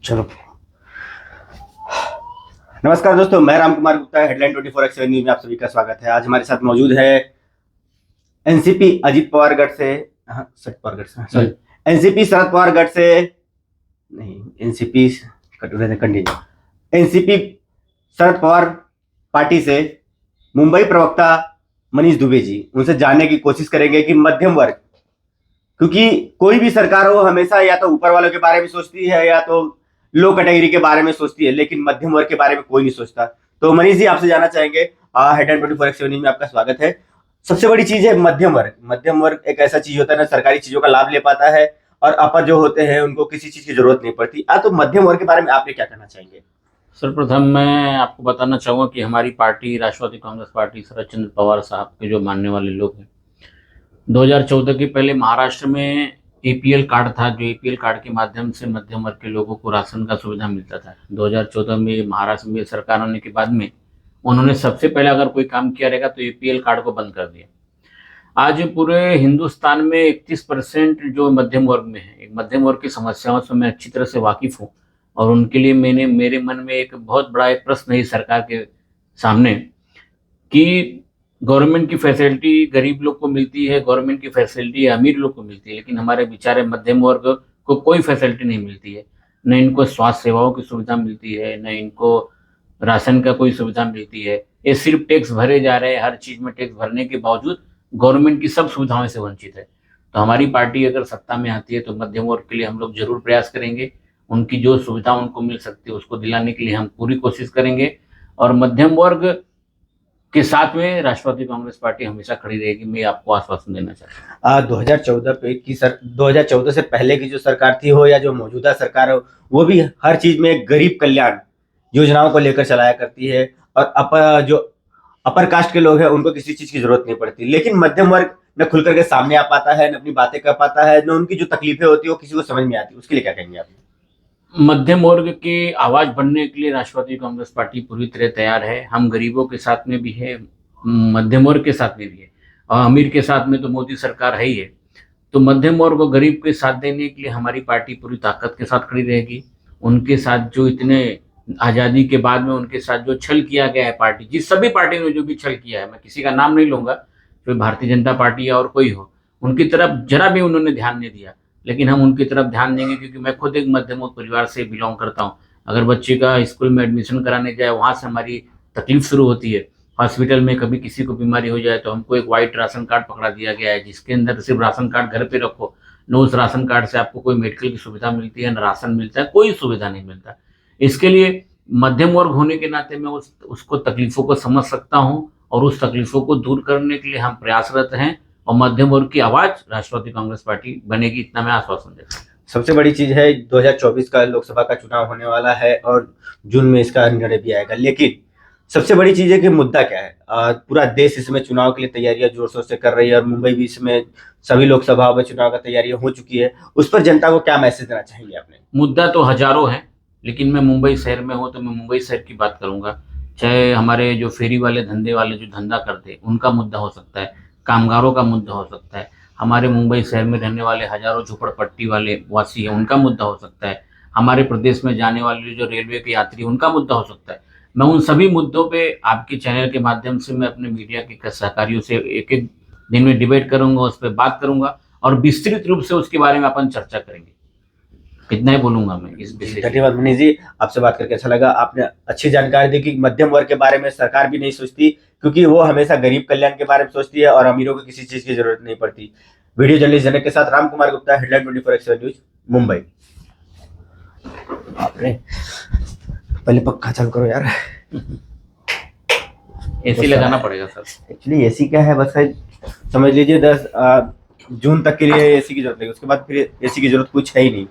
चलो। नमस्कार दोस्तों, मैं Ram Kumar Gupta, headline 24x7 news में आप सभी का स्वागत है। आज हमारे साथ मौजूद है एनसीपी अजीत पवार गढ़ से, शरद पवार गढ़ से, सॉरी, एनसीपी शरद पवार गढ़ से नहीं, NCP continue, NCP Sharad Pawar party से मुंबई प्रवक्ता मनीष दुबे जी। उनसे जानने की कोशिश करेंगे कि मध्यम वर्ग, क्योंकि कोई भी सरकार हो हमेशा या तो ऊपर वालों के बारे में सोचती है या तो लो कैटेगरी के बारे में सोचती है, लेकिन मध्यम वर्ग के बारे में कोई नहीं सोचता। तो मनीष जी, आपसे जानना चाहेंगे, हेडलाइन 24x7 में आपका स्वागत है। सबसे बड़ी चीज है मध्यम वर्ग। मध्यम वर्ग एक ऐसा चीज होता है ना, सरकारी चीजों का लाभ ले पाता है और अपर जो होते हैं उनको किसी चीज की जरूरत नहीं पड़ती। तो मध्यम वर्ग के बारे में आप क्या कहना चाहेंगे? सर्वप्रथम मैं आपको बताना चाहूँगा कि हमारी पार्टी राष्ट्रवादी कांग्रेस पार्टी शरद चंद्र पवार साहब के जो मानने वाले लोग हैं, 2014 के पहले महाराष्ट्र में एपीएल कार्ड था, जो एपीएल कार्ड के माध्यम से मध्यम वर्ग के लोगों को राशन का सुविधा मिलता था। 2014 में महाराष्ट्र में सरकार आने के बाद में उन्होंने सबसे पहले अगर कोई काम किया रहेगा तो एपीएल कार्ड को बंद कर दिया। आज पूरे हिंदुस्तान में 31% जो मध्यम वर्ग में है, एक मध्यम वर्ग की समस्याओं से मैं अच्छी तरह से वाकिफ हूँ और उनके लिए मेरे मन में एक बहुत बड़ा एक प्रश्न है सरकार के सामने कि गवर्नमेंट की फैसिलिटी गरीब लोग को मिलती है, गवर्नमेंट की फैसिलिटी अमीर लोग को मिलती है, लेकिन हमारे बेचारे मध्यम वर्ग को कोई फैसिलिटी नहीं मिलती है। न इनको स्वास्थ्य सेवाओं की सुविधा मिलती है, न इनको राशन का कोई सुविधा मिलती है। ये सिर्फ टैक्स भरे जा रहे हैं, हर चीज़ में टैक्स भरने के बावजूद गवर्नमेंट की सब सुविधाओं से वंचित है। तो हमारी पार्टी अगर सत्ता में आती है तो मध्यम वर्ग के लिए हम लोग जरूर प्रयास करेंगे, उनकी जो सुविधा उनको मिल सकती है उसको दिलाने के लिए हम पूरी कोशिश करेंगे और मध्यम वर्ग के साथ में राष्ट्रवादी कांग्रेस पार्टी हमेशा खड़ी रहेगी। मैं आपको आश्वासन देना चाहता हूँ। 2014 से पहले की जो सरकार थी हो या जो मौजूदा सरकार हो, वो भी हर चीज में गरीब कल्याण योजनाओं को लेकर चलाया करती है और जो अपर कास्ट के लोग हैं उनको किसी चीज की जरूरत नहीं पड़ती। लेकिन मध्यम वर्ग न खुल करके सामने आ पाता है, न अपनी बातें कर पाता है, न उनकी जो तकलीफें होती है वो किसी को समझ में आती। उसके लिए क्या कहेंगे आप? मध्यम वर्ग की आवाज बनने के लिए राष्ट्रवादी कांग्रेस पार्टी पूरी तरह तैयार है। हम गरीबों के साथ में भी है, मध्यम वर्ग के साथ में भी है और अमीर के साथ में तो मोदी सरकार है ही है। तो मध्यम वर्ग को गरीब के साथ देने के लिए हमारी पार्टी पूरी ताकत के साथ खड़ी रहेगी। उनके साथ जो इतने आज़ादी के बाद में उनके साथ जो छल किया गया है, पार्टी जिस सभी पार्टी ने जो भी छल किया है, मैं किसी का नाम नहीं लूंगा, जो भारतीय जनता पार्टी या और कोई हो, उनकी तरफ जरा भी उन्होंने ध्यान नहीं दिया, लेकिन हम उनकी तरफ ध्यान देंगे क्योंकि मैं खुद एक मध्यम वर्ग परिवार से बिलोंग करता हूँ। अगर बच्चे का स्कूल में एडमिशन कराने जाए, वहाँ से हमारी तकलीफ शुरू होती है। हॉस्पिटल में कभी किसी को बीमारी हो जाए तो हमको एक वाइट राशन कार्ड पकड़ा दिया गया है, जिसके अंदर सिर्फ राशन कार्ड घर पे रखो, न उस राशन कार्ड से आपको कोई मेडिकल की सुविधा मिलती है, न राशन मिलता है, कोई सुविधा नहीं मिलता। इसके लिए मध्यम वर्ग होने के नाते मैं उसको तकलीफों को समझ सकता हूँ और उस तकलीफों को दूर करने के लिए हम प्रयासरत हैं और मध्यम वर्ग की आवाज राष्ट्रवादी कांग्रेस पार्टी बनेगी, इतना मैं आश्वासन देता हूँ। सबसे बड़ी चीज है 2024 का लोकसभा का चुनाव होने वाला है और जून में इसका निर्णय भी आएगा। लेकिन सबसे बड़ी चीज है कि मुद्दा क्या है। पूरा देश इसमें चुनाव के लिए तैयारियां जोर शोर से कर रही है और मुंबई भी इसमें सभी लोकसभा में चुनाव का तैयारियां हो चुकी है। उस पर जनता को क्या मैसेज देना चाहेंगे आपने? मुद्दा तो हजारों हैं, लेकिन मैं मुंबई शहर में हूँ तो मैं मुंबई शहर की बात करूंगा। चाहे हमारे जो फेरी वाले धंधे वाले जो धंधा करते हैं उनका मुद्दा हो सकता है, कामगारों का मुद्दा हो सकता है, हमारे मुंबई शहर में रहने वाले हजारों झोपड़पट्टी वाले वासी हैं उनका मुद्दा हो सकता है, हमारे प्रदेश में जाने वाले जो रेलवे के यात्री उनका मुद्दा हो सकता है। मैं उन सभी मुद्दों पे आपके चैनल के माध्यम से मैं अपने मीडिया के सहकारियों से एक एक दिन में डिबेट करूंगा, उस पर बात करूंगा और विस्तृत रूप से उसके बारे में अपन चर्चा करेंगे। इतना ही बोलूंगा मैं इस विषय। धन्यवाद मनीष जी, आपसे बात करके अच्छा लगा। आपने अच्छी जानकारी दी कि मध्यम वर्ग के बारे में सरकार भी नहीं सोचती, क्योंकि वो हमेशा गरीब कल्याण के बारे में सोचती है और अमीरों को किसी चीज की जरूरत नहीं पड़ती। वीडियो जर्नलिस्ट जनक के साथ Ram Kumar Gupta, headline 24x7 news, Mumbai. पहले पक्का चालू करो यार। एसी लगाना पड़ेगा सर। एक्चुअली एसी क्या है, बस समझ लीजिए 10 जून तक के लिए एसी की जरूरत है, उसके बाद फिर एसी की जरूरत कुछ है ही नहीं।